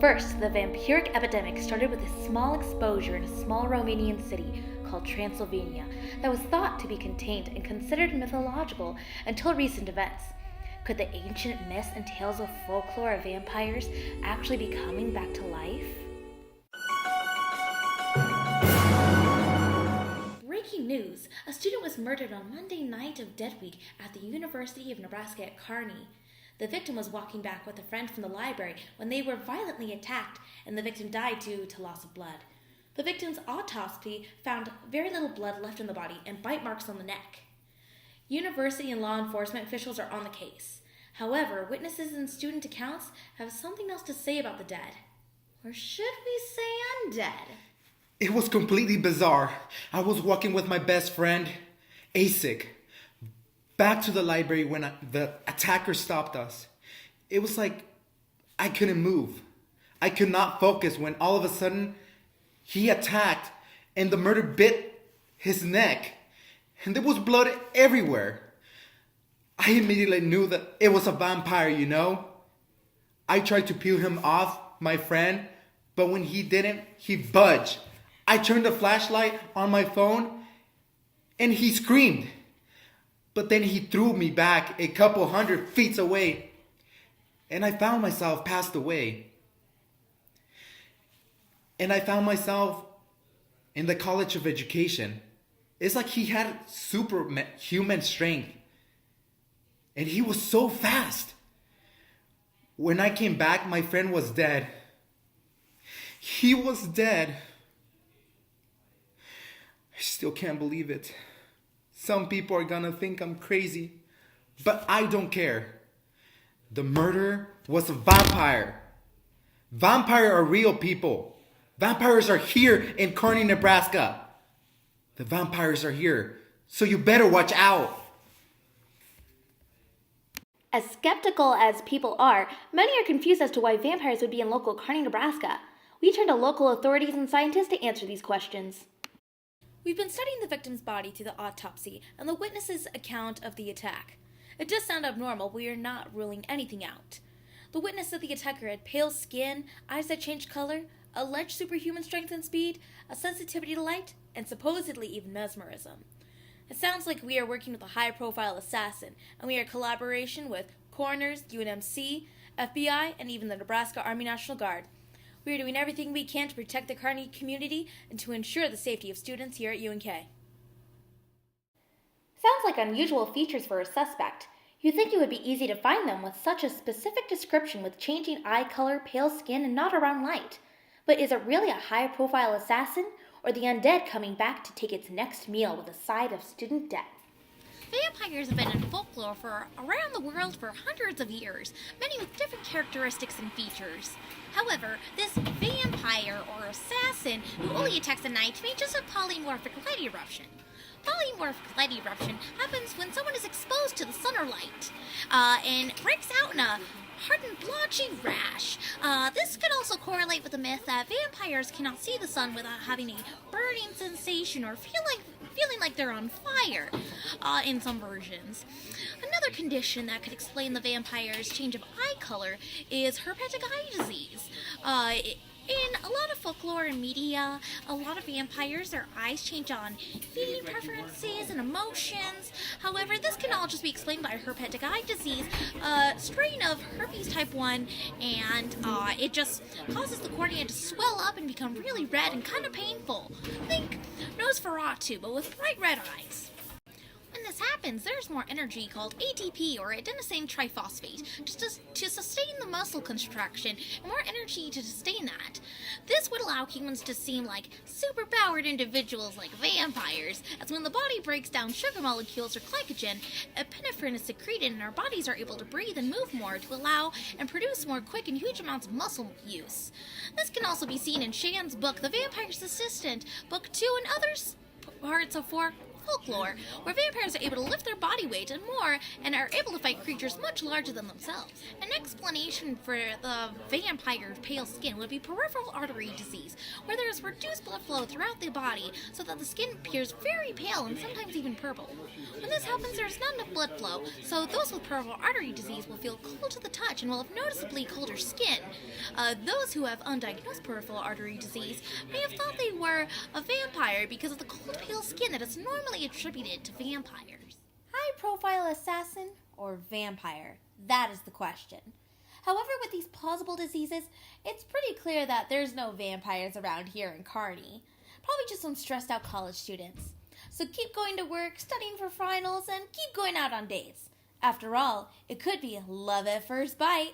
First, the vampiric epidemic started with a small exposure in a small Romanian city called Transylvania that was thought to be contained and considered mythological until recent events. Could the ancient myths and tales of folklore of vampires actually be coming back to life? Breaking news! A student was murdered on Monday night of Dead Week at the University of Nebraska at Kearney. The victim was walking back with a friend from the library when they were violently attacked, and the victim died due to loss of blood. The victim's autopsy found very little blood left in the body and bite marks on the neck. University and law enforcement officials are on the case. However, witnesses and student accounts have something else to say about the dead. Or should we say undead? It was completely bizarre. I was walking with my best friend, Asik, back to the library when the attacker stopped us. It was like I couldn't move. I could not focus when all of a sudden he attacked and the murder bit his neck and there was blood everywhere. I immediately knew that it was a vampire, you know? I tried to peel him off, my friend, but when he didn't, he budged. I turned the flashlight on my phone and he screamed. But then he threw me back a couple 100 feet away and I found myself passed away. And I found myself in the College of Education. It's like he had superhuman strength. And he was so fast. When I came back, my friend was dead. He was dead. I still can't believe it. Some people are gonna think I'm crazy, but I don't care. The murderer was a vampire. Vampires are real people. Vampires are here in Kearney, Nebraska. The vampires are here, so you better watch out. As skeptical as people are, many are confused as to why vampires would be in local Kearney, Nebraska. We turned to local authorities and scientists to answer these questions. We've been studying the victim's body through the autopsy and the witness's account of the attack. It does sound abnormal, but we are not ruling anything out. The witness said the attacker had pale skin, eyes that changed color, alleged superhuman strength and speed, a sensitivity to light, and supposedly even mesmerism. It sounds like we are working with a high-profile assassin, and we are in collaboration with coroners, UNMC, FBI, and even the Nebraska Army National Guard. We are doing everything we can to protect the Kearney community and to ensure the safety of students here at UNK. Sounds like unusual features for a suspect. You'd think it would be easy to find them with such a specific description with changing eye color, pale skin, and not around light. But is it really a high-profile assassin, or the undead coming back to take its next meal with a side of student death? Vampires have been in folklore for around the world for hundreds of years, many with different characteristics and features. However, this vampire or assassin who only attacks at night may just have polymorphic light eruption. Polymorphic light eruption happens when someone is exposed to the sun or light, and breaks out in a hardened blotchy rash. This could also correlate with the myth that vampires cannot see the sun without having a burning sensation or feeling like they're on fire, in some versions. Another condition that could explain the vampire's change of eye color is herpetic eye disease. In a lot of folklore and media, a lot of vampires, their eyes change on feeding preferences and emotions. However, this can all just be explained by herpetic eye disease, a strain of herpes type 1, and it just causes the cornea to swell up and become really red and kind of painful. Think Nosferatu, but with bright red eyes. When this happens, there's more energy called ATP, or adenosine triphosphate, to sustain the muscle contraction, and more energy to sustain that. This would allow humans to seem like superpowered individuals like vampires, as when the body breaks down sugar molecules or glycogen, epinephrine is secreted and our bodies are able to breathe and move more to allow and produce more quick and huge amounts of muscle use. This can also be seen in Shan's book, The Vampire's Assistant, Book 2, and others parts of folklore, where vampires are able to lift their body weight and more, and are able to fight creatures much larger than themselves. An explanation for the vampire's pale skin would be peripheral artery disease, where there is reduced blood flow throughout the body so that the skin appears very pale and sometimes even purple. When this happens, there is not enough blood flow, so those with peripheral artery disease will feel cold to the touch and will have noticeably colder skin. Those who have undiagnosed peripheral artery disease may have thought they were a vampire because of the cold, pale skin that is normally attributed to vampires. High-profile assassin or vampire? That is the question. However, with these plausible diseases, it's pretty clear that there's no vampires around here in Kearney. Probably just some stressed-out college students. So keep going to work, studying for finals, and keep going out on dates. After all, it could be love at first bite.